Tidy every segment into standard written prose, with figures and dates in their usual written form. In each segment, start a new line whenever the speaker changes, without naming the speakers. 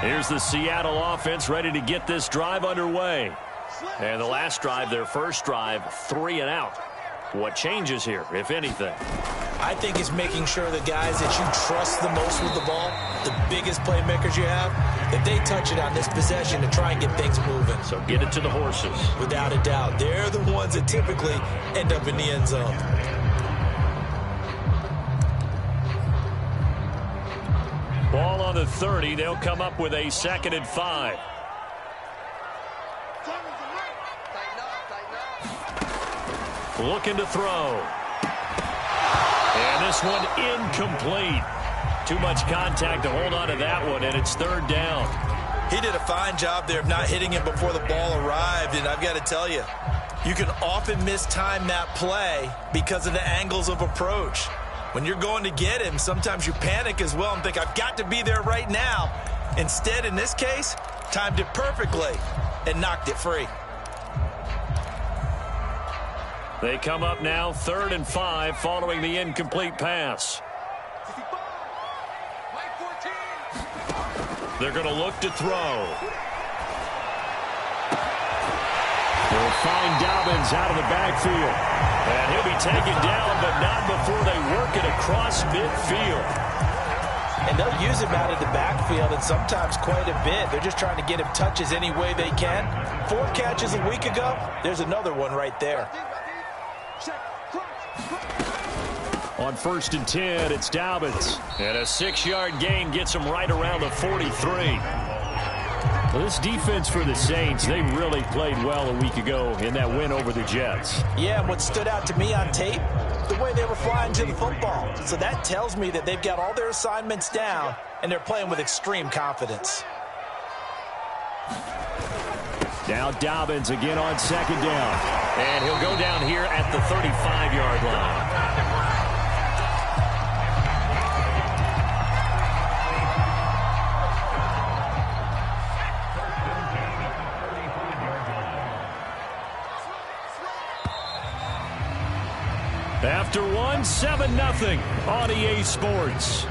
Here's the Seattle offense ready to get this drive underway. And the last drive, their first drive, 3 and out. What changes here, if anything?
I think it's making sure the guys that you trust the most with the ball, the biggest playmakers you have, that they touch it on this possession to try and get things moving.
So get it to the horses.
Without a doubt. They're the ones that typically end up in the end zone.
Ball on the 30. They'll come up with a 2nd and 5. Looking to throw. And this one incomplete. Too much contact to hold on to that one, and it's 3rd down.
He did a fine job there of not hitting him before the ball arrived, and I've got to tell you, you can often mistime that play because of the angles of approach. When you're going to get him, sometimes you panic as well and think, I've got to be there right now. Instead, in this case, timed it perfectly and knocked it free.
They come up now 3rd and 5 following the incomplete pass. They're going to look to throw. They'll find Dobbins out of the backfield. And he'll be taken down, but not before they work it across midfield.
And they'll use him out of the backfield, and sometimes quite a bit. They're just trying to get him touches any way they can. 4 catches a week ago. There's another one right there.
On 1st and 10, it's Dobbins. And a 6-yard gain gets him right around the 43. Well, this defense for the Saints, they really played well a week ago in that win over the Jets.
Yeah, and what stood out to me on tape, the way they were flying to the football. So that tells me that they've got all their assignments down, and they're playing with extreme confidence.
Now Dobbins again on 2nd down. And he'll go down here at the 35-yard line. After 1, 7-0 on EA Sports.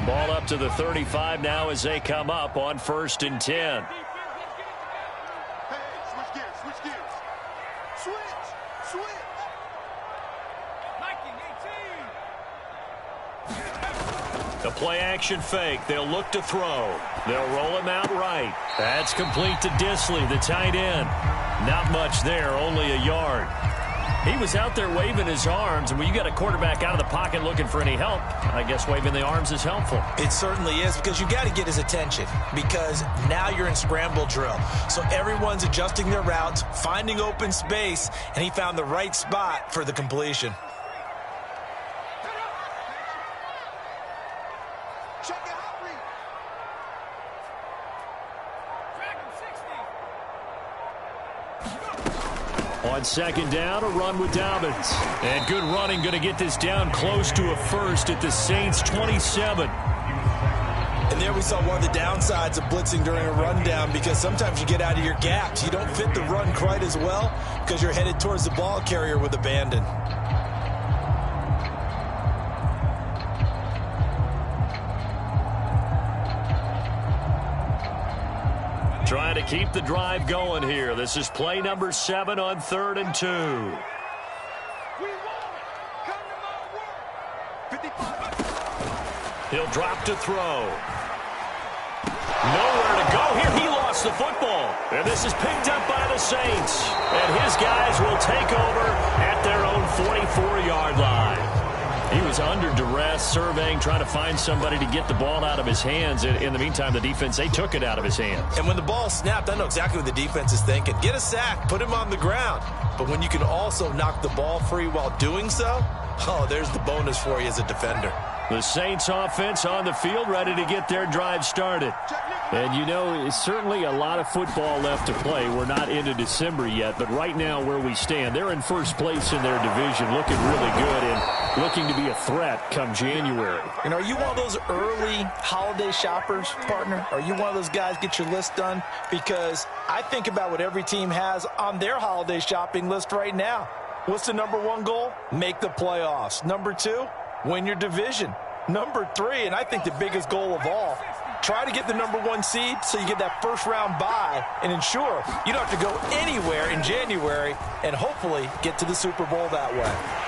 Ball up to the 35 now as they come up on 1st and 10. The play-action fake. They'll look to throw. They'll roll him out right. That's complete to Disley, the tight end. Not much there, only a yard. He was out there waving his arms, and when you got a quarterback out of the pocket looking for any help, I guess waving the arms is helpful.
It certainly is, because you got to get his attention, because now you're in scramble drill. So everyone's adjusting their routes, finding open space, and he found the right spot for the completion.
On 2nd down, a run with Dobbins. And good running, going to get this down close to a first at the Saints' 27.
And there we saw one of the downsides of blitzing during a rundown, because sometimes you get out of your gaps. You don't fit the run quite as well because you're headed towards the ball carrier with abandon.
Trying to keep the drive going here. This is play number 7 on 3rd and 2. He'll drop to throw. Nowhere to go here. He lost the football. And this is picked up by the Saints. And his guys will take over at their own 44-yard line. He was under duress, surveying, trying to find somebody to get the ball out of his hands. In the meantime, the defense, they took it out of his hands.
And when the ball snapped, I know exactly what the defense is thinking. Get a sack, put him on the ground. But when you can also knock the ball free while doing so, oh, there's the bonus for you as a defender.
The Saints offense on the field, ready to get their drive started. And you know, it's certainly a lot of football left to play. We're not into December yet, but right now where we stand, they're in first place in their division, looking really good and looking to be a threat come January.
And are you one of those early holiday shoppers, partner? Are you one of those guys get your list done? Because I think about what every team has on their holiday shopping list right now. What's the #1 goal? Make the playoffs. #2, win your division. Number 3, and I think the biggest goal of all, try to get the number 1 seed so you get that first-round bye and ensure you don't have to go anywhere in January and hopefully get to the Super Bowl that way.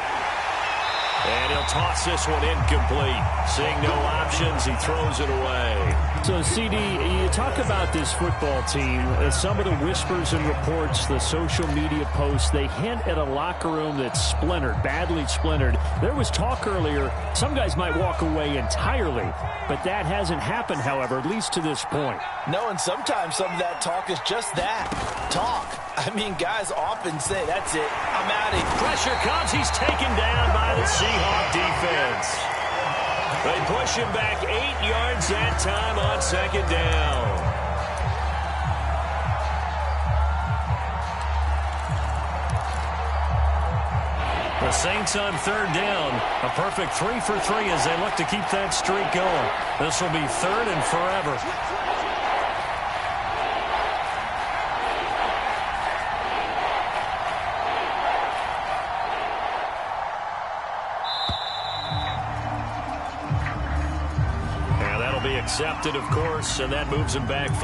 And he'll toss this one incomplete. Seeing no options, he throws it away.
So, CD, you talk about this football team. Some of the whispers and reports, the social media posts, they hint at a locker room that's splintered, badly splintered. There was talk earlier, some guys might walk away entirely, but that hasn't happened, however, at least to this point.
No, and sometimes some of that talk is just that, talk. I mean, guys often say, that's it, I'm out of here.
Pressure comes, he's taken down by the Seahawk defense. They push him back 8 yards that time on second down. The Saints on third down. A perfect 3 for 3 as they look to keep that streak going. This will be third and forever. Accepted, of course, and that moves him back 5.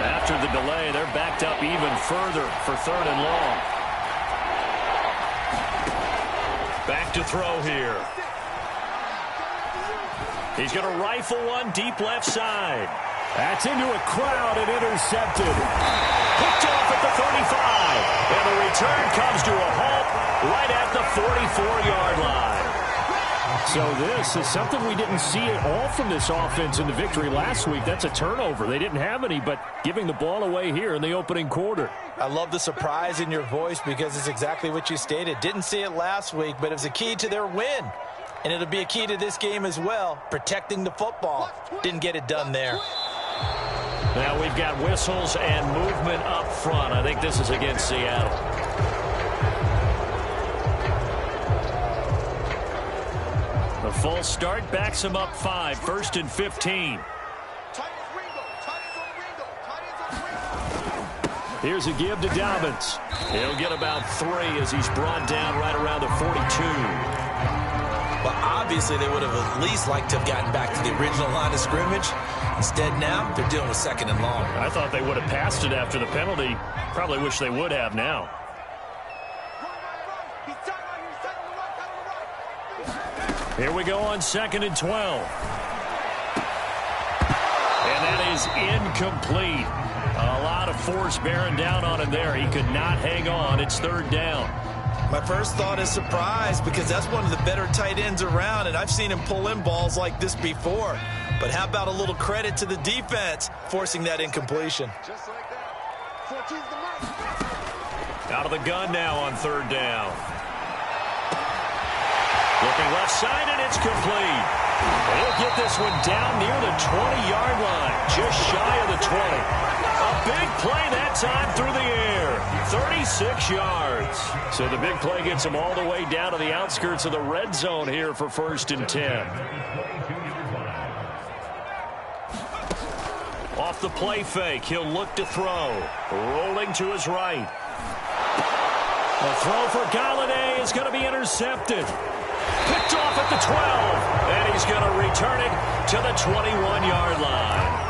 After the delay, they're backed up even further for third and long. Back to throw here. He's going to rifle one deep left side.
That's into a crowd and intercepted.
Picked off at the 35. And the return comes to a halt right at the 44-yard line.
So this is something we didn't see at all from this offense in the victory last week. That's a turnover. They didn't have any, but giving the ball away here in the opening quarter.
I love the surprise in your voice because it's exactly what you stated. Didn't see it last week, but it was a key to their win. And it'll be a key to this game as well, protecting the football. Didn't get it done there.
Now we've got whistles and movement up front. I think this is against Seattle. The full start backs him up 5, 1st and 15.
Here's a give to Dobbins.
He'll get about 3 as he's brought down right around the 42.
Well, obviously they would have at least liked to have gotten back to the original line of scrimmage. Instead now, they're dealing with 2nd and long.
I thought they would have passed it after the penalty. Probably wish they would have now. Here we go on 2nd and 12. And that is incomplete. A lot of force bearing down on him there. He could not hang on. It's 3rd down.
My first thought is surprise because that's one of the better tight ends around, and I've seen him pull in balls like this before. But how about a little credit to the defense forcing that incompletion?
Just like that. 14's the mark.
Out of the gun now on 3rd down. Looking left side, and it's complete. He'll get this one down near the 20-yard line, just shy of the 20. A big play that time through the air, 36 yards. So the big play gets him all the way down to the outskirts of the red zone here for 1st and 10. Off the play fake, he'll look to throw. Rolling to his right. The throw for Galladay is going to be intercepted. Picked off at the 12, and he's going to return it to the 21-yard line.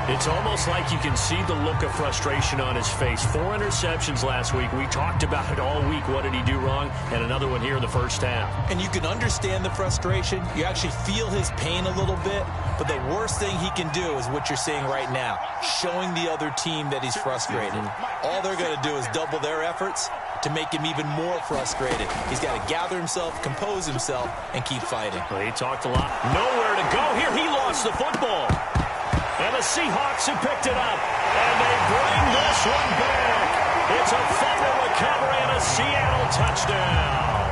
It's almost like you can see the look of frustration on his face. 4 interceptions last week. We talked about it all week. What did he do wrong? And another one here in the first half.
And you can understand the frustration. You actually feel his pain a little bit. But the worst thing he can do is what you're seeing right now, showing the other team that he's frustrated. All they're going to do is double their efforts to make him even more frustrated. He's got to gather himself, compose himself, and keep fighting.
Well, he talked a lot. Nowhere to go here. He lost the football. And the Seahawks have picked it up. And they bring this one back. It's a fumble recovery and a Seattle touchdown.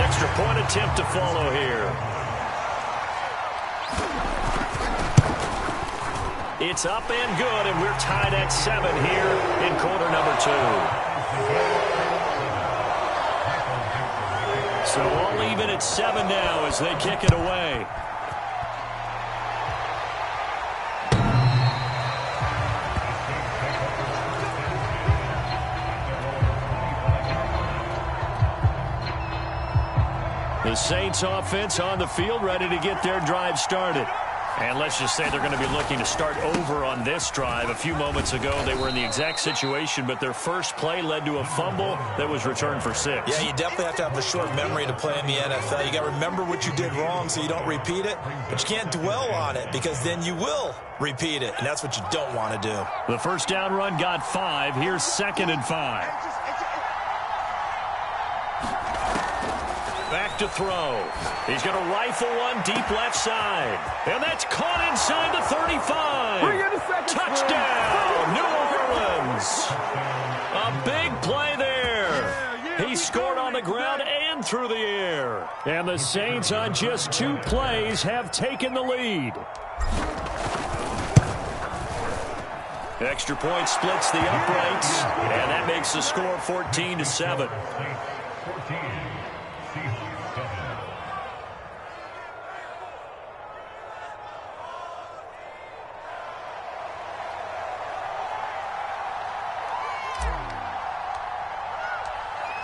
Extra point attempt to follow here. It's up and good, and we're tied at 7 here in quarter number 2. So all even at 7 now as they kick it away. Saints offense on the field, ready to get their drive started. And let's just say they're going to be looking to start over on this drive. A few moments ago, they were in the exact situation, but their first play led to a fumble that was returned for 6.
Yeah, you definitely have to have a short memory to play in the NFL. You got to remember what you did wrong so you don't repeat it, but you can't dwell on it because then you will repeat it, and that's what you don't want to do.
The first down run got 5. Here's 2nd and 5. Back to throw. He's going to rifle one deep left side. And that's caught inside the 35. Touchdown, New Orleans. A big play there. He scored on the ground and through the air. And the Saints on just 2 plays have taken the lead. Extra point splits the uprights, and that makes the score 14-7.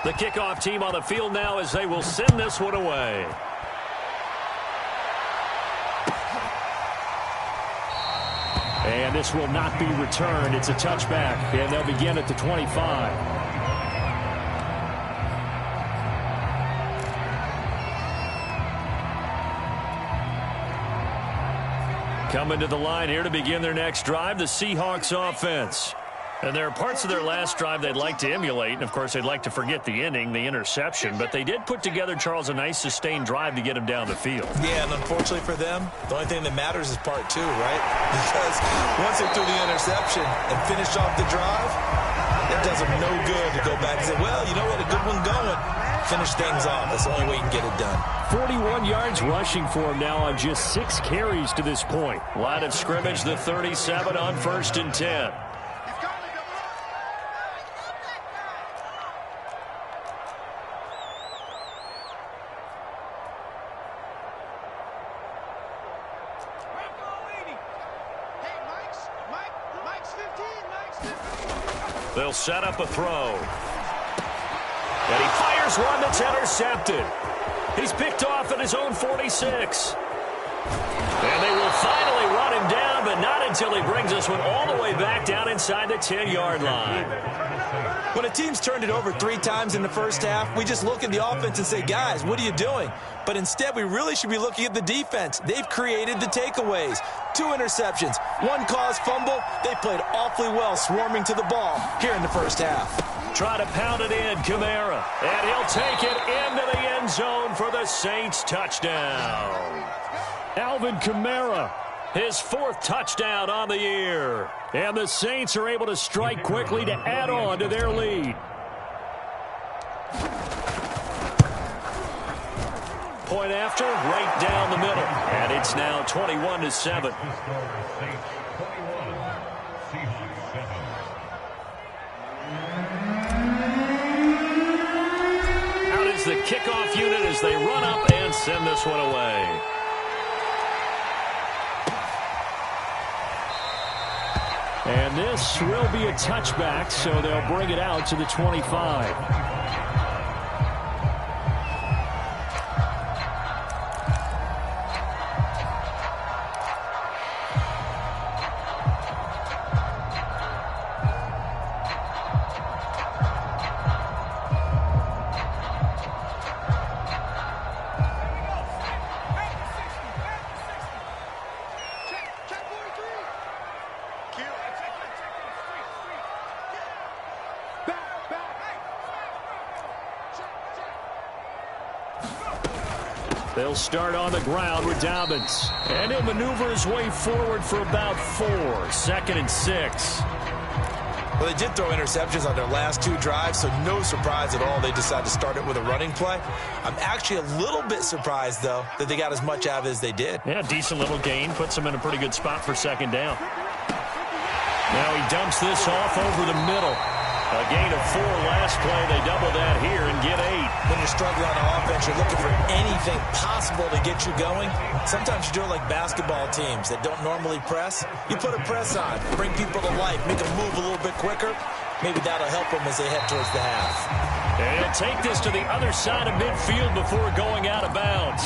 The kickoff team on the field now as they will send this one away. And this will not be returned. It's a touchback, and they'll begin at the 25. Coming to the line here to begin their next drive, the Seahawks offense. And there are parts of their last drive they'd like to emulate, and of course they'd like to forget the ending, the interception, but they did put together, Charles, a nice sustained drive to get him down the field.
Yeah, and unfortunately for them, the only thing that matters is part 2, right? Because once they threw the interception and finished off the drive, it does them no good to go back and say, well, you know what, a good one going. Finish things off. That's the only way you can get it done.
41 yards rushing for him now on just 6 carries to this point.
Line of scrimmage, the 37 on 1st and 10. They'll set up a throw. And he fires one that's intercepted. He's picked off at his own 46. And they will finally run him down, but not until he brings this one all the way back down inside the 10-yard line.
When a team's turned it over 3 times in the first half, we just look at the offense and say, guys, what are you doing? But instead, we really should be looking at the defense. They've created the takeaways. 2 interceptions, 1 caused fumble. They played awfully well swarming to the ball here in the first half.
Try to pound it in, Kamara. And he'll take it into the end zone for the Saints touchdown.
Alvin Kamara,
his 4th touchdown on the year.
And the Saints are able to strike quickly to add on to their lead.
Point after, right down the middle. And it's now 21-7. Out is the kickoff unit as they run up and send this one away.
And this will be a touchback, so they'll bring it out to the 25. They'll start on the ground with Dobbins.
And he'll maneuver his way forward for about 4. 2nd and 6.
Well, they did throw interceptions on their last 2 drives, so no surprise at all they decided to start it with a running play. I'm actually a little bit surprised, though, that they got as much out of it as they did.
Yeah, decent little gain. Puts them in a pretty good spot for 2nd down. Now he dumps this off over the middle. A gain of 4 last play. They double that here and get 8.
When you're struggling on offense, you're looking for anything possible to get you going. Sometimes you do it like basketball teams that don't normally press. You put a press on, bring people to life, make them move a little bit quicker. Maybe that'll help them as they head towards the half.
And he'll take this to the other side of midfield before going out of bounds.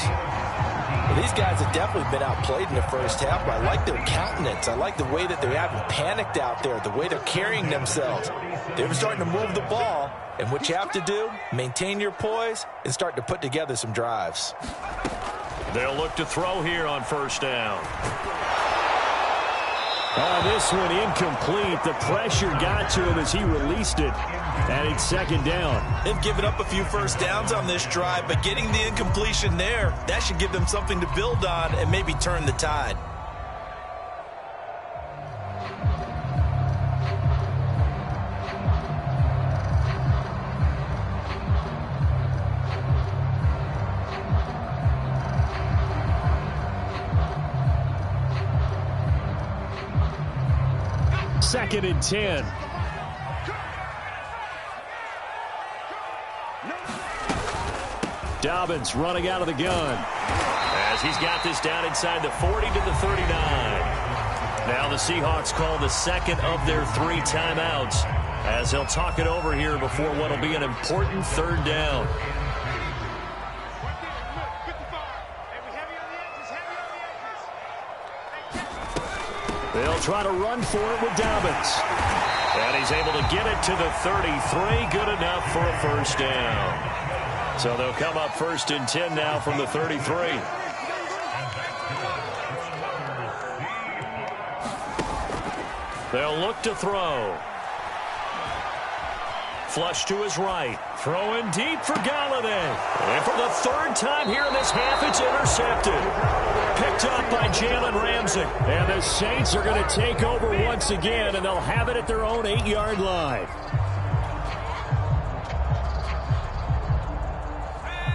Well, these guys have definitely been outplayed in the first half, but I like their countenance. I like the way that they haven't panicked out there, the way they're carrying themselves. They're starting to move the ball, and what you have to do, maintain your poise and start to put together some drives.
They'll look to throw here on first down.
This one incomplete. The pressure got to him as he released it. And it's second down.
They've given up a few first downs on this drive, but getting the incompletion there, that should give them something to build on and maybe turn the tide.
Second and 10. Dobbins running out of the gun.
As he's got this down inside the 40 to the 39. Now the Seahawks call the second of their 3 timeouts as they'll talk it over here before what will be an important third down.
They'll try to run for it with Dobbins.
And he's able to get it to the 33. Good enough for a first down. So they'll come up first and 10 now from the 33. They'll look to throw. Flush to his right. Throwing deep for Galladay. And for the third time here in this half, it's intercepted. Picked up by Jalen Ramsey.
And the Saints are going to take over once again, and they'll have it at their own 8-yard line.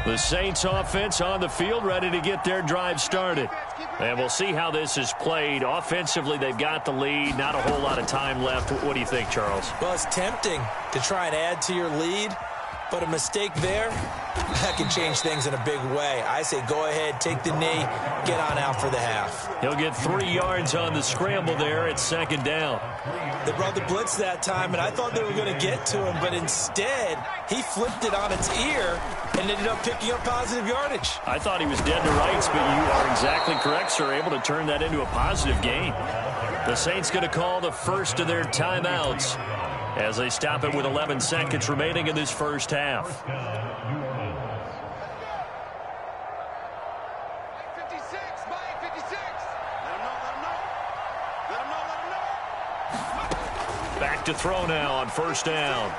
The Saints offense on the field, ready to get their drive started. And we'll see how this is played. Offensively, they've got the lead. Not a whole lot of time left. What do you think, Charles?
Well, it's tempting to try and add to your lead, but a mistake there, that can change things in a big way. I say go ahead, take the knee, get on out for the half.
He'll get 3 yards on the scramble there at second down.
They brought the blitz that time, and I thought they were going to get to him, but instead, he flipped it on its ear and ended up picking up positive yardage.
I thought he was dead to rights, but you are exactly correct, sir, able to turn that into a positive gain. The Saints going to call the first of their timeouts as they stop it with 11 seconds remaining in this first half.
56, Mike, 56. Let him know.
Back to throw now on first down.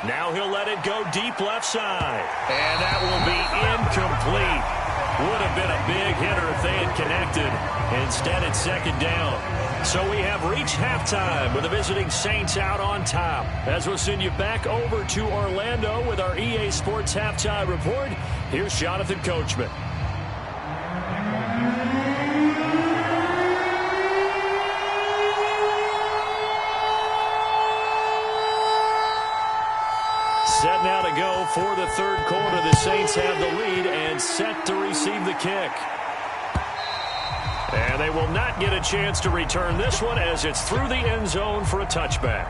Now he'll let it go deep left side. And that will be incomplete. Would have been a big hitter if they had connected. Instead, it's second down. So we have reached halftime with the visiting Saints out on top. As we'll send you back over to Orlando with our EA Sports Halftime Report, here's Jonathan Coachman. Set now to go for the third quarter. The Saints have the lead and set to receive the kick. And they will not get a chance to return this one as it's through the end zone for a touchback.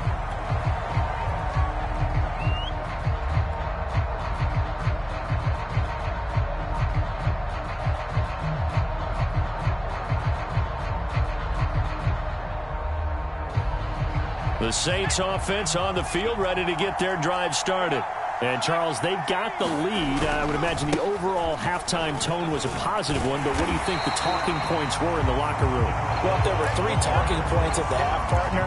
The Saints offense on the field ready to get their drive started.
And, Charles, they've got the lead. I would imagine the overall halftime tone was a positive one, but what do you think the talking points were in the locker room?
Well, if there were 3 talking points at the half, partner,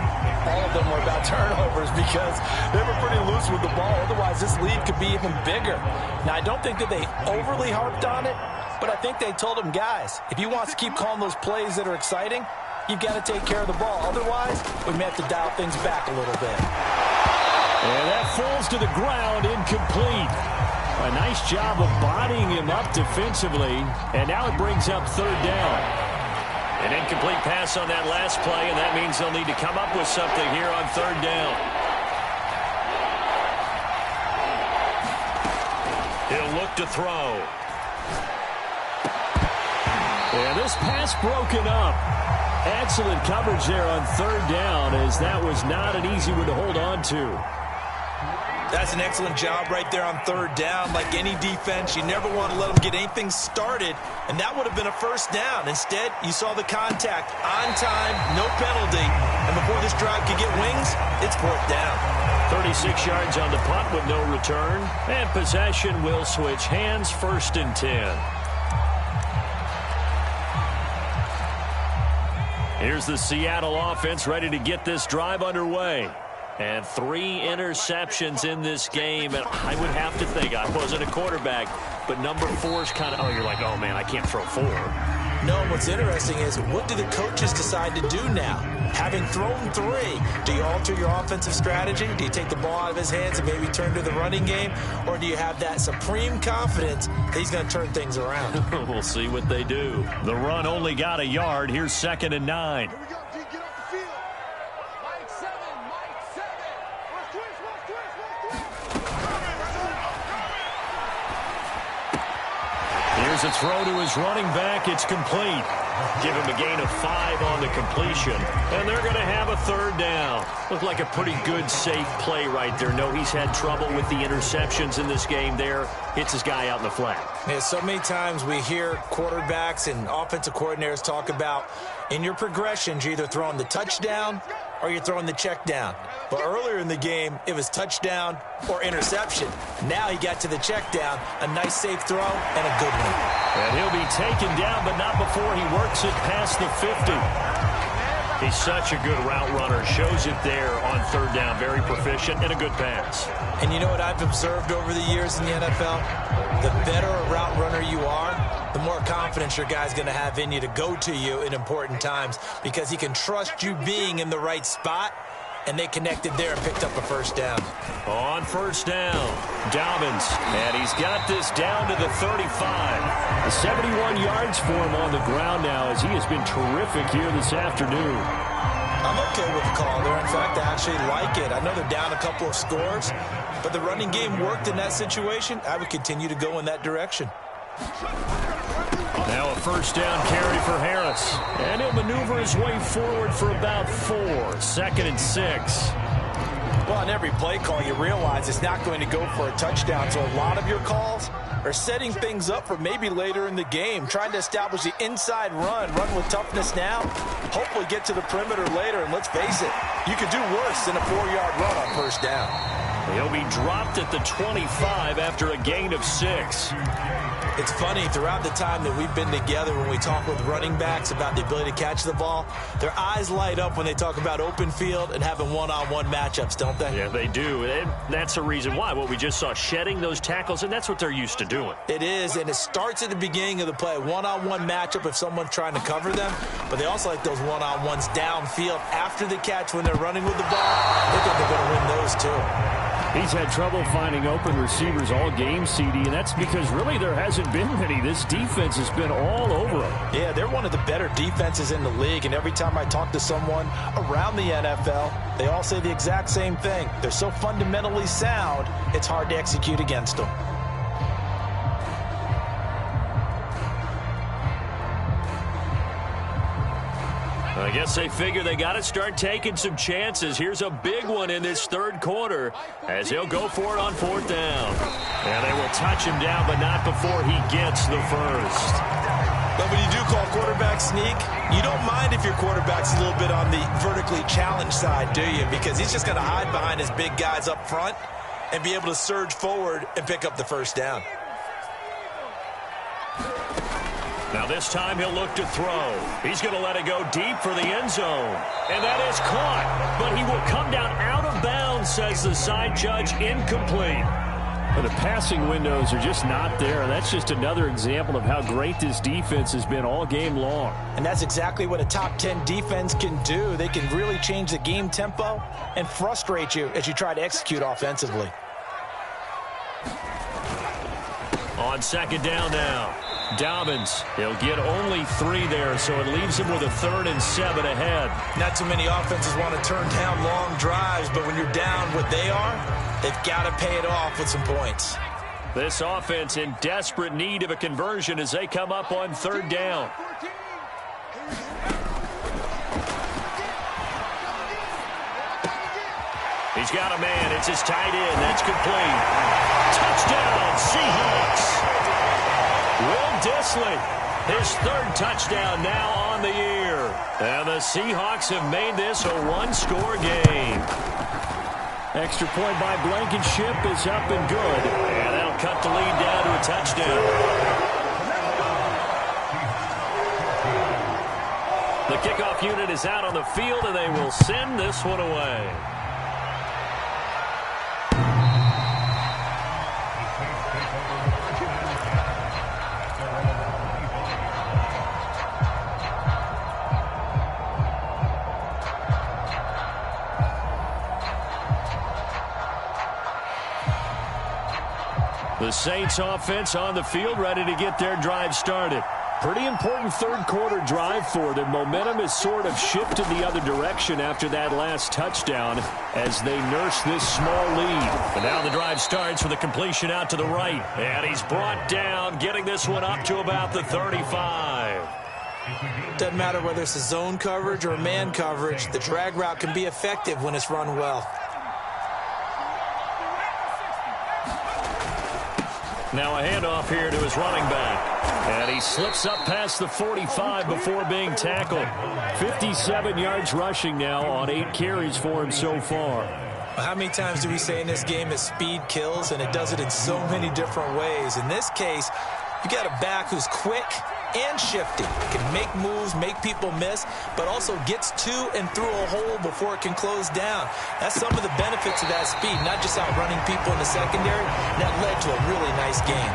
all of them were about turnovers because they were pretty loose with the ball. Otherwise, this lead could be even bigger. Now, I don't think that they overly harped on it, but I think they told them, guys, if you want to keep calling those plays that are exciting, you've got to take care of the ball. Otherwise, we may have to dial things back a little bit.
And that falls to the ground, incomplete. A nice job of bodying him up defensively, and now it brings up third down.
An incomplete pass on that last play, and that means they'll need to come up with something here on third down. He'll look to throw.
And This pass broken up. Excellent coverage there on third down, as that was not an easy one to hold on to.
That's an excellent job right there on third down. Like any defense, you never want to let them get anything started, and that would have been a first down. Instead, you saw the contact on time, no penalty, and before this drive could get wings, it's fourth down.
36 yards on the punt with no return, and possession will switch hands, 1st and 10. Here's the Seattle offense ready to get this drive underway. And 3 interceptions in this game. And I would have to think, I wasn't a quarterback, but number 4 is kind of, oh, you're like, oh, man, I can't throw 4.
No, what's interesting is, what do the coaches decide to do now? Having thrown 3, do you alter your offensive strategy? Do you take the ball out of his hands and maybe turn to the running game? Or do you have that supreme confidence that he's going to turn things around?
We'll see what they do. The run only got a yard. Here's 2nd and 9.
Here we go, D. Get off the field. Mike 7. Watch twist.
Here's a throw to his running back. It's complete. Give him a gain of 5 on the completion. And they're going to have a 3rd down. Looked like a pretty good, safe play right there. No, he's had trouble with the interceptions in this game there. Hits his guy out in the flat.
Yeah, so many times we hear quarterbacks and offensive coordinators talk about, in your progressions, you're either throwing the touchdown or you're throwing the check down. But earlier in the game, it was touchdown or interception. Now he got to the check down, a nice safe throw, and a good one.
And he'll be taken down, but not before he works it past the 50. He's such a good route runner. Shows it there on 3rd down. Very proficient and a good pass.
And you know what I've observed over the years in the NFL? The better a route runner you are, the more confidence your guy's going to have in you to go to you in important times, because he can trust you being in the right spot, and they connected there and picked up a 1st down.
On 1st down, Dobbins, and he's got this down to the 35. 71 yards for him on the ground now, as he has been terrific here this afternoon.
I'm okay with the call there. In fact, I actually like it. I know they're down a couple of scores, but the running game worked in that situation. I would continue to go in that direction.
Now a 1st down carry for Harris. And he'll maneuver his way forward for about 4. 2nd and 6.
Well, on every play call, you realize it's not going to go for a touchdown. So a lot of your calls are setting things up for maybe later in the game, trying to establish the inside run with toughness now, hopefully get to the perimeter later. And let's face it, you could do worse than a 4-yard run on 1st down.
He'll be dropped at the 25 after a gain of 6.
It's funny, throughout the time that we've been together, when we talk with running backs about the ability to catch the ball, their eyes light up when they talk about open field and having one-on-one matchups, don't they?
Yeah, they do. And that's the reason why. What we just saw, shedding those tackles, and that's what they're used to doing.
It is, and it starts at the beginning of the play. One-on-one matchup if someone's trying to cover them, but they also like those one-on-ones downfield after the catch when they're running with the ball. They think they're going to win those too.
He's had trouble finding open receivers all game, CD, and that's because really there hasn't been many. This defense has been all over him.
Yeah, they're one of the better defenses in the league, and every time I talk to someone around the NFL, they all say the exact same thing. They're so fundamentally sound, it's hard to execute against them.
I guess they figure they got to start taking some chances. Here's a big one in this 3rd quarter as he'll go for it on 4th down. And they will touch him down, but not before he gets the 1st.
But when you do call quarterback sneak, you don't mind if your quarterback's a little bit on the vertically challenged side, do you? Because he's just going to hide behind his big guys up front and be able to surge forward and pick up the 1st down.
Now this time he'll look to throw. He's going to let it go deep for the end zone. And that is caught. But he will come down out of bounds, says the side judge. Incomplete.
Well, the passing windows are just not there. That's just another example of how great this defense has been all game long.
And that's exactly what a top 10 defense can do. They can really change the game tempo and frustrate you as you try to execute offensively.
On 2nd down now. Dobbins, he'll get only 3 there, so it leaves him with a 3rd and 7 ahead.
Not too many offenses want to turn down long drives, but when you're down what they are, they've got to pay it off with some points.
This offense in desperate need of a conversion as they come up on 3rd down. He's got a man. It's his tight end. That's complete. Touchdown, Seahawks. Will Dissly, his third touchdown now on the year. And the Seahawks have made this a one-score game.
Extra point by Blankenship is up and good.
And that'll cut the lead down to a touchdown. The kickoff unit is out on the field, and they will send this one away. The Saints offense on the field, ready to get their drive started. Pretty important third quarter drive for them. Momentum has sort of shifted the other direction after that last touchdown as they nurse this small lead. And now the drive starts with a completion out to the right. And he's brought down, getting this one up to about the 35.
Doesn't matter whether it's a zone coverage or man coverage, the drag route can be effective when it's run well.
Now a handoff here to his running back. And he slips up past the 45 before being tackled.
57 yards rushing now on 8 carries for him so far.
How many times do we say in this game that speed kills, and it does it in so many different ways? In this case, you got a back who's quick and shifty. Can make moves, make people miss, but also gets to and through a hole before it can close down. That's some of the benefits of that speed, not just outrunning people in the secondary. That led to a really nice game.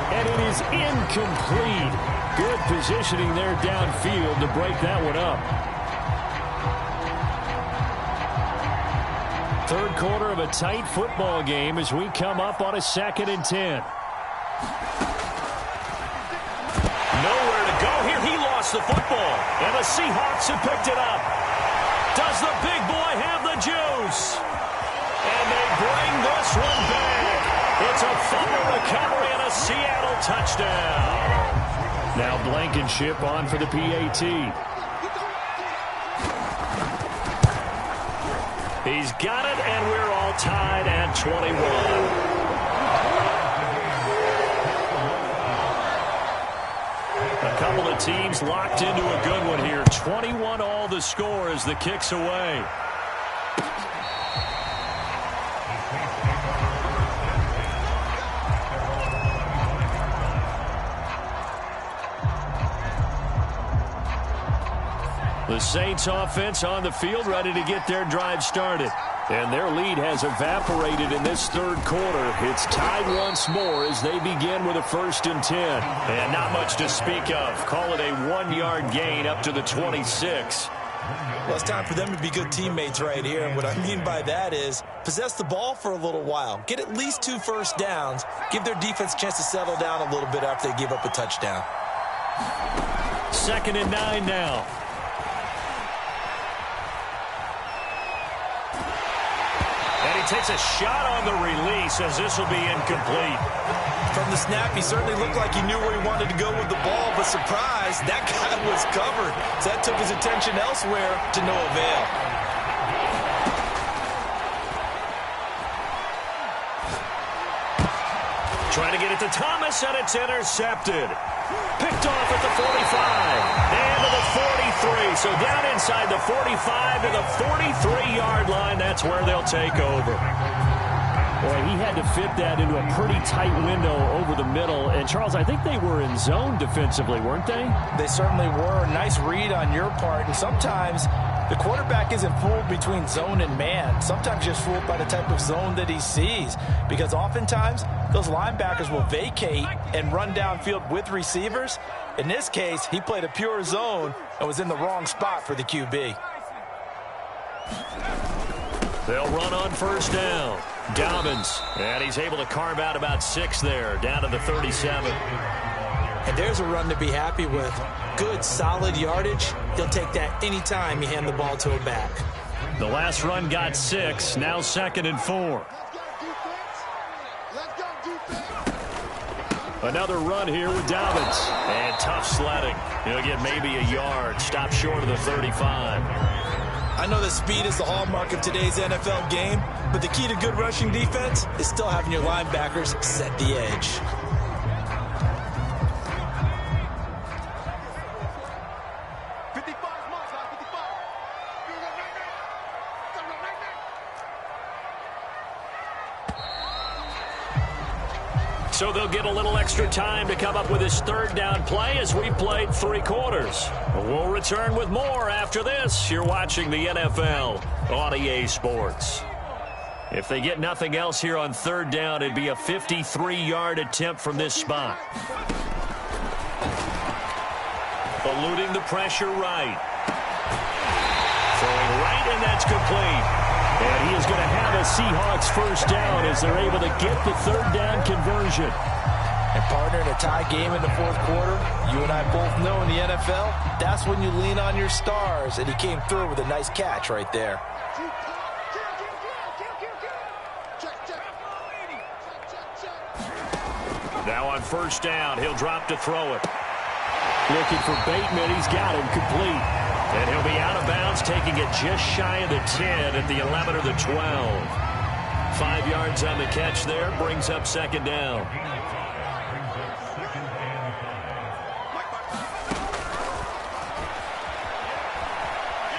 And it is incomplete. Good positioning there downfield to break that one up. Third quarter of a tight football game as we come up on a 2nd and 10.
Nowhere to go here. He lost the football. And the Seahawks have picked it up. Does the big boy have the juice? And they bring this one back. It's a fumble recovery and a Seattle touchdown.
Now Blankenship on for the PAT.
He's got it, and we're all tied at 21. A couple of teams locked into a good one here. 21 all the score as the kick's away. The Saints offense on the field ready to get their drive started. And their lead has evaporated in this third quarter. It's tied once more as they begin with a 1st and 10. And not much to speak of. Call it a 1-yard gain up to the 26.
Well, it's time for them to be good teammates right here. And what I mean by that is possess the ball for a little while. Get at least 2 first downs. Give their defense a chance to settle down a little bit after they give up a touchdown.
2nd and 9 now. And he takes a shot on the release as this will be incomplete.
From the snap, he certainly looked like he knew where he wanted to go with the ball, but surprise, that guy was covered. So that took his attention elsewhere to no avail.
Trying to get it to Thomas, and it's intercepted. Picked off at the 45 and to the 43. So down inside the 45 to the 43-yard line. That's where they'll take over.
Boy, he had to fit that into a pretty tight window over the middle. And, Charles, I think they were in zone defensively, weren't they?
They certainly were. Nice read on your part. And sometimes the quarterback isn't fooled between zone and man. Sometimes just fooled by the type of zone that he sees. Because oftentimes those linebackers will vacate and run downfield with receivers. In this case, he played a pure zone and was in the wrong spot for the QB.
They'll run on 1st down. Dobbins, and he's able to carve out about 6 there, down to the 37.
And there's a run to be happy with. Good, solid yardage. He'll take that anytime you hand the ball to a back.
The last run got 6, now 2nd and 4.
Another run here with Dobbins.
And tough sledding. He'll get maybe a yard. Stop short of the 35.
I know that speed is the hallmark of today's NFL game, but the key to good rushing defense is still having your linebackers set the edge.
So they'll get a little extra time to come up with his third down play as we've played 3 quarters. We'll return with more after this. You're watching the NFL on EA Sports. If they get nothing else here on third down, it'd be a 53-yard attempt from this spot. Eluding the pressure right. Throwing right, and that's complete. And he is going to have a Seahawks first down as they're able to get the third down conversion.
And partner, in a tie game in the fourth quarter, you and I both know in the NFL, that's when you lean on your stars. And he came through with a nice catch right there.
Now on first down, he'll drop to throw it.
Looking for Bateman. He's got him complete.
And he'll be out of bounds, taking it just shy of the 10 at the 11 or the 12. 5 yards on the catch there, brings up second down.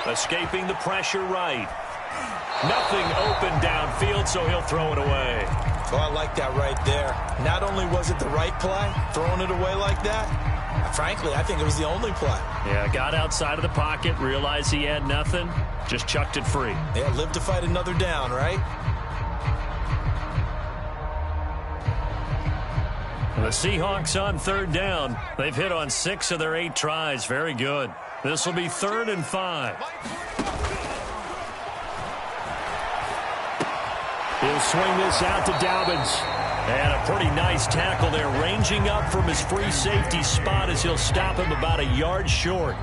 Escaping the pressure right. Nothing open downfield, so he'll throw it away.
Oh, I like that right there. Not only was it the right play, throwing it away like that, frankly, I think it was the only play.
Yeah, got outside of the pocket, realized he had nothing, just chucked it free.
Yeah, live to fight another down, right?
The Seahawks on third down. They've hit on 6 of their 8 tries. Very good. This will be 3rd and 5. He'll swing this out to Dobbins. And a pretty nice tackle there, ranging up from his free safety spot as he'll stop him about a yard short.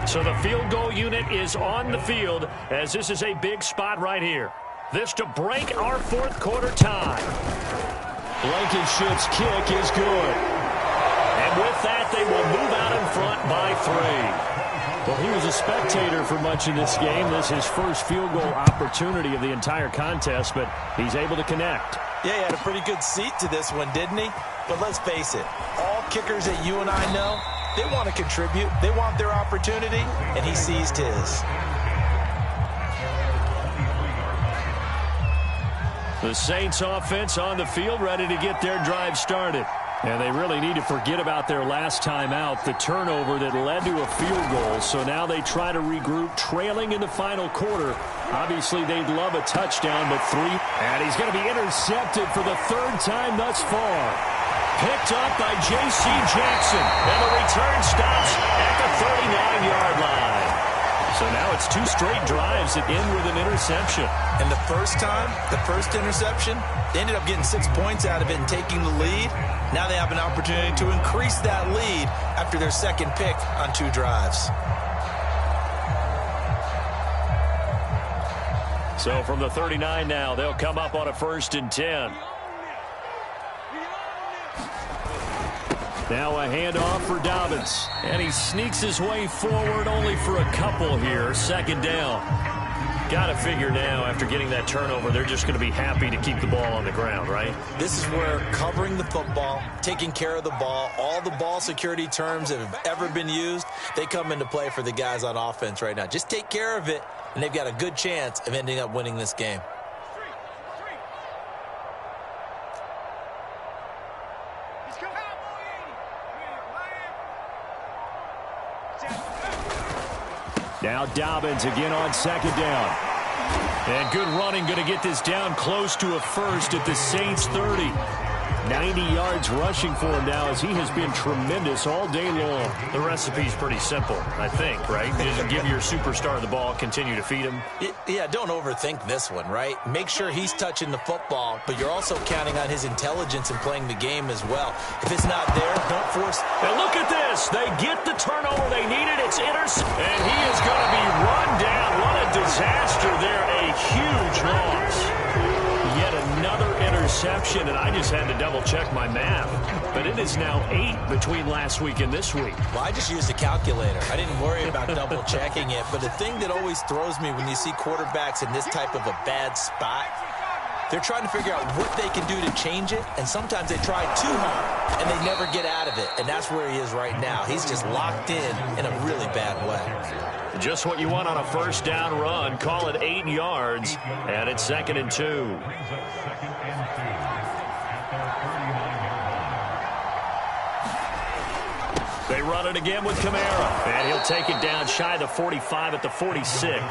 So the field goal unit is on the field as this is a big spot right here. This to break our fourth quarter tie. Blankenship's kick is good. And with that, they will move out in front by 3. Well, he was a spectator for much of this game. This is his first field goal opportunity of the entire contest, but he's able to connect.
Yeah, he had a pretty good seat to this one, didn't he? But let's face it, all kickers that you and I know, they want to contribute. They want their opportunity, and he seized his.
The Saints offense on the field, ready to get their drive started. And they really need to forget about their last time out, the turnover that led to a field goal. So now they try to regroup, trailing in the final quarter. Obviously, they'd love a touchdown, but 3. And he's going to be intercepted for the 3rd time thus far. Picked up by J.C. Jackson. And the return stops at the 39-yard line. So now it's 2 straight drives that end with an interception.
And the first time, the first interception, they ended up getting 6 points out of it and taking the lead. Now they have an opportunity to increase that lead after their second pick on 2 drives.
So from the 39 now, they'll come up on a 1st and 10. Now a handoff for Dobbins. And he sneaks his way forward only for a couple here. 2nd down. Got to figure now, after getting that turnover, they're just going to be happy to keep the ball on the ground, right?
This is where covering the football, taking care of the ball, all the ball security terms that have ever been used, they come into play for the guys on offense right now. Just take care of it, and they've got a good chance of ending up winning this game.
Now Dobbins again on 2nd down. And good running, going to get this down close to a 1st at the Saints 30. 90 yards rushing for him now as he has been tremendous all day long.
The recipe's pretty simple, I think, right? Just give your superstar the ball, continue to feed him.
Yeah, don't overthink this one, right? Make sure he's touching the football, but you're also counting on his intelligence in playing the game as well. If it's not there, don't force.
And look at this. They get the turnover they needed. It's intercepted. And he is going to be run down. What a disaster there. A huge loss. Yet another interception
interception, and I just had to double-check my math. But it is now 8 between last week and this week.
Well, I just used a calculator. I didn't worry about double-checking it. But the thing that always throws me when you see quarterbacks in this type of a bad spot, they're trying to figure out what they can do to change it, and sometimes they try too hard, and they never get out of it. And that's where he is right now. He's just locked in a really bad way.
Just what you want on a first down run. Call it 8 yards, and it's 2nd and 2. They run it again with Kamara, and he'll take it down shy of the 45 at the 46.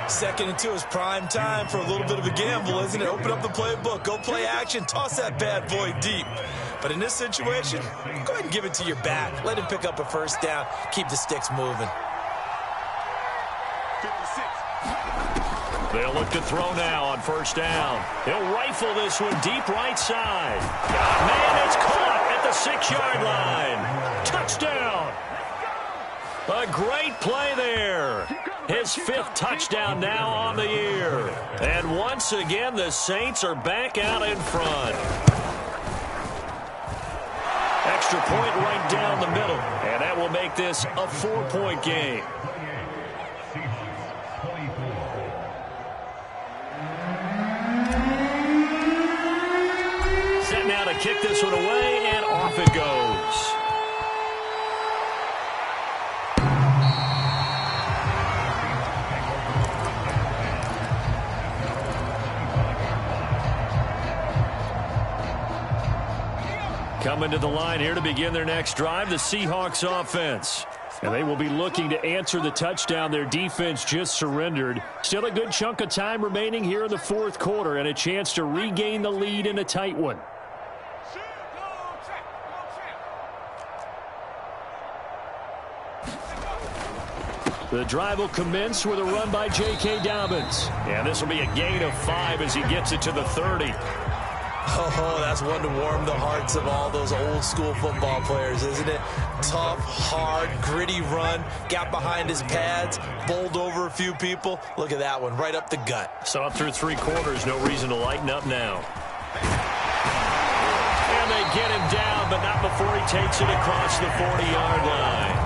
2nd and 2 is prime time for a little bit of a gamble, isn't it? Open up the playbook, go play action, toss that bad boy deep. But in this situation, go ahead and give it to your back. Let him pick up a first down, keep the sticks moving.
They'll look to throw now on first down. He'll rifle this one deep right side. Man, it's caught at the 6-yard line. Touchdown. A great play there. His 5th touchdown now on the year. And once again, the Saints are back out in front. Extra point right down the middle. And that will make this a 4-point game. Set now to kick this one away, and off it goes. Coming to the line here to begin their next drive, the Seahawks offense. And they will be looking to answer the touchdown their defense just surrendered. Still a good chunk of time remaining here in the 4th quarter and a chance to regain the lead in a tight one. The drive will commence with a run by J.K. Dobbins. And this will be a gain of 5 as he gets it to the 30.
Oh, that's one to warm the hearts of all those old-school football players, isn't it? Tough, hard, gritty run, got behind his pads, bowled over a few people. Look at that one, right up the gut.
So up through 3 quarters, no reason to lighten up now. And they get him down, but not before he takes it across the 40-yard line.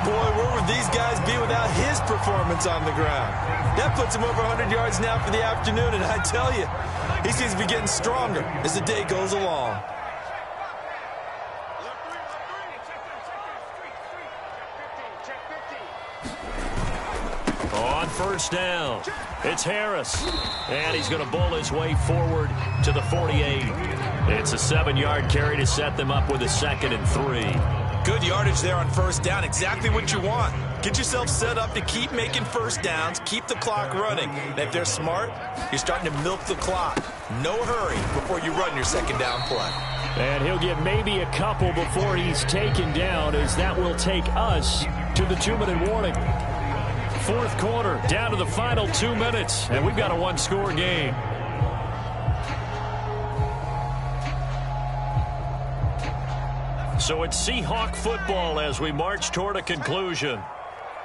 Boy, where would these guys be without his performance on the ground? That puts him over 100 yards now for the afternoon, and I tell you, he seems to be getting stronger as the day goes along.
On first down, it's Harris. And he's going to bowl his way forward to the 48. It's a 7-yard carry to set them up with a 2nd and 3.
Good yardage there on first down. Exactly what you want. Get yourself set up to keep making first downs, keep the clock running. And if they're smart, you're starting to milk the clock. No hurry before you run your 2nd down play.
And he'll get maybe a couple before he's taken down, as that will take us to the 2-minute warning. 4th quarter, down to the final 2 minutes, and we've got a 1-score game.
So it's Seahawk football as we march toward a conclusion.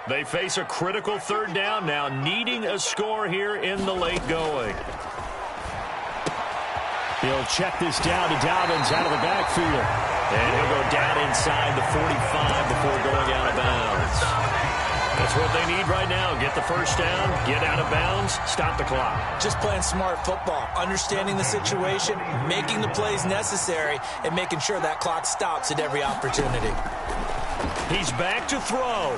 They face a critical 3rd down now, needing a score here in the late going.
He'll check this down to Dobbins out of the backfield.
And he'll go down inside the 45 before going out of bounds. That's what they need right now. Get the first down, get out of bounds, stop the clock.
Just playing smart football, understanding the situation, making the plays necessary, and making sure that clock stops at every opportunity.
He's back to throw.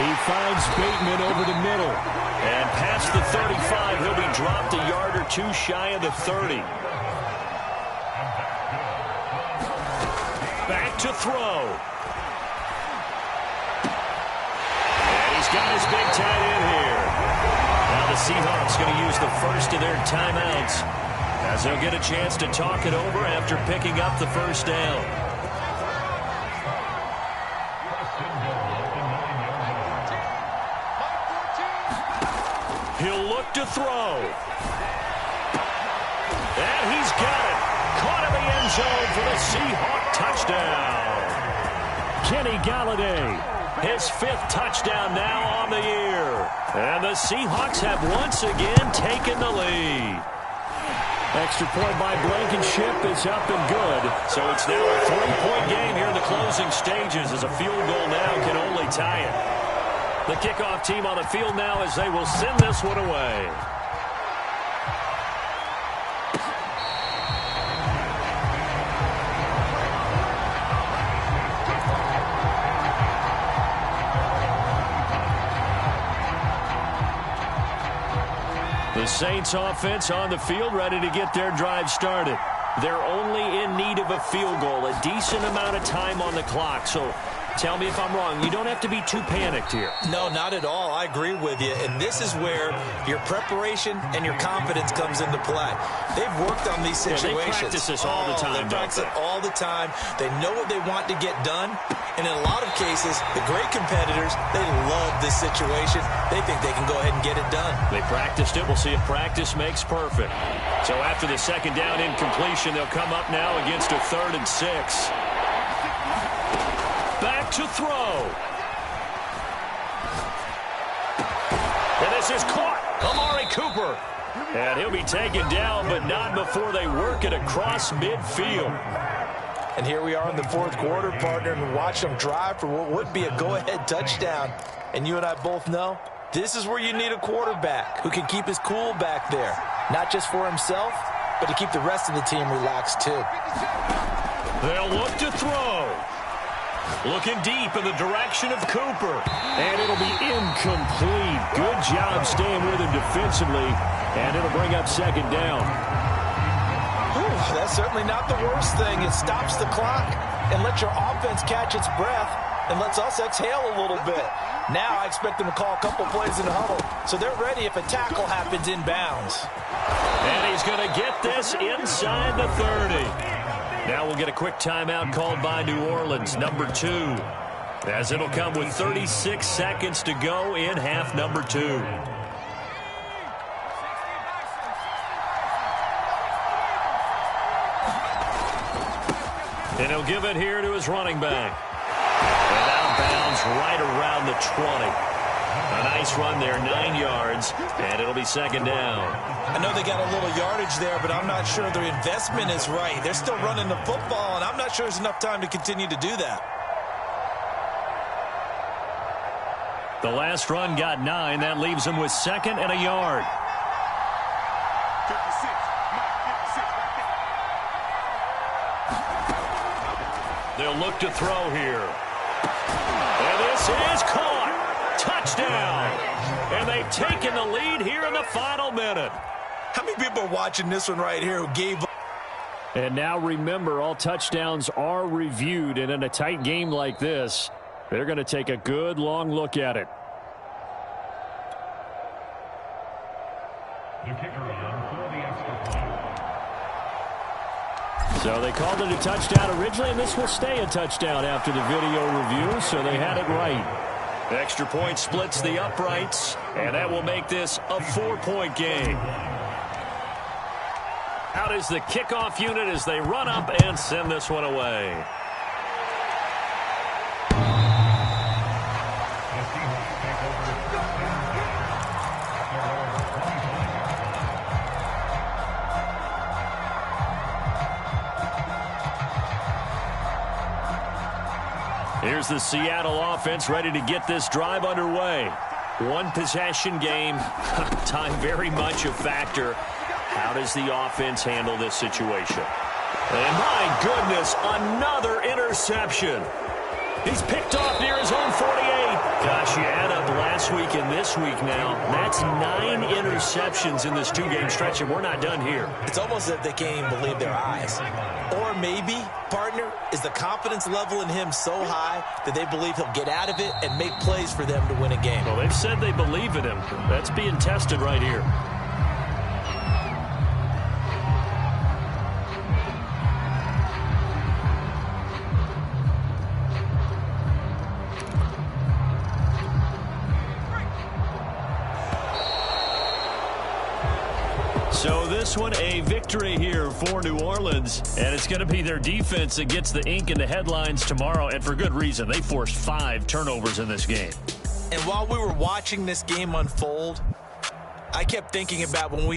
He finds Bateman over the middle.
And past the 35, he'll be dropped a yard or 2 shy of the 30. Back to throw. Got his big tight end here. Now the Seahawks going to use the first of their timeouts as they'll get a chance to talk it over after picking up the first down. He'll look to throw. And he's got it. Caught in the end zone for the Seahawk touchdown.
Kenny Galladay.
His 5th touchdown now on the year. And the Seahawks have once again taken the lead.
Extra point by Blankenship is up and good.
So it's now a 3-point game here in the closing stages as a field goal now can only tie it. The kickoff team on the field now as they will send this one away. The Saints offense on the field ready to get their drive started. They're only in need of a field goal, a decent amount of time on the clock. So tell me if I'm wrong. You don't have to be too panicked here.
No, not at all. I agree with you. And this is where your preparation and your confidence comes into play. They've worked on these situations.
They practice this all the time,
They practice it all the time. They know what they want to get done. And in a lot of cases, the great competitors, they love this situation. They think they can go ahead and get it done.
They practiced it. We'll see if practice makes perfect. So after the second down incompletion, they'll come up now against a 3rd and 6. Back to throw. And this is caught. Amari Cooper. And he'll be taken down, but not before they work it across midfield.
And here we are in the 4th quarter, partner, and watch them drive for what would be a go-ahead touchdown. And you and I both know this is where you need a quarterback who can keep his cool back there. Not just for himself, but to keep the rest of the team relaxed too.
They'll look to throw. Looking deep in the direction of Cooper.
And it'll be incomplete. Good job staying with him defensively. And it'll bring up 2nd down.
That's certainly not the worst thing. It stops the clock and lets your offense catch its breath and lets us exhale a little bit. Now I expect them to call a couple plays in the huddle so they're ready if a tackle happens inbounds.
And he's going to get this inside the 30. Now we'll get a quick timeout called by New Orleans, number 2, as it'll come with 36 seconds to go in half number 2. And he'll give it here to his running back. And out of bounds right around the 20. A nice run there, 9 yards, and it'll be 2nd down.
I know they got a little yardage there, but I'm not sure their investment is right. They're still running the football, and I'm not sure there's enough time to continue to do that.
The last run got 9. That leaves them with 2nd and a yard.
56.
They'll look to throw here. And this is caught. Touchdown. And they've taken the lead here in the final minute.
How many people are watching this one right here who gave up?
And now remember, all touchdowns are reviewed. And in a tight game like this, they're going to take a good long look at it.
The kicker for the extra point.
So they called it a touchdown originally, and this will stay a touchdown after the video review, so they had it right.
Extra point splits the uprights, and that will make this a 4-point game. Out is the kickoff unit as they run up and send this one away. Here's the Seattle offense ready to get this drive underway. 1 possession game. Time very much a factor. How does the offense handle this situation? And my goodness, another interception. He's picked off near his own 48. Gosh, you add up last week and this week now. That's 9 interceptions in this 2-game stretch, and we're not done here.
It's almost as if they can't even believe their eyes. Or maybe, partner, is the confidence level in him so high that they believe he'll get out of it and make plays for them to win a game.
Well, they've said they believe in him. That's being tested right here. So this one, a victory here for New Orleans, and it's going to be their defense that gets the ink in the headlines tomorrow, and for good reason. They forced 5 turnovers in this game.
And while we were watching this game unfold, I kept thinking about when we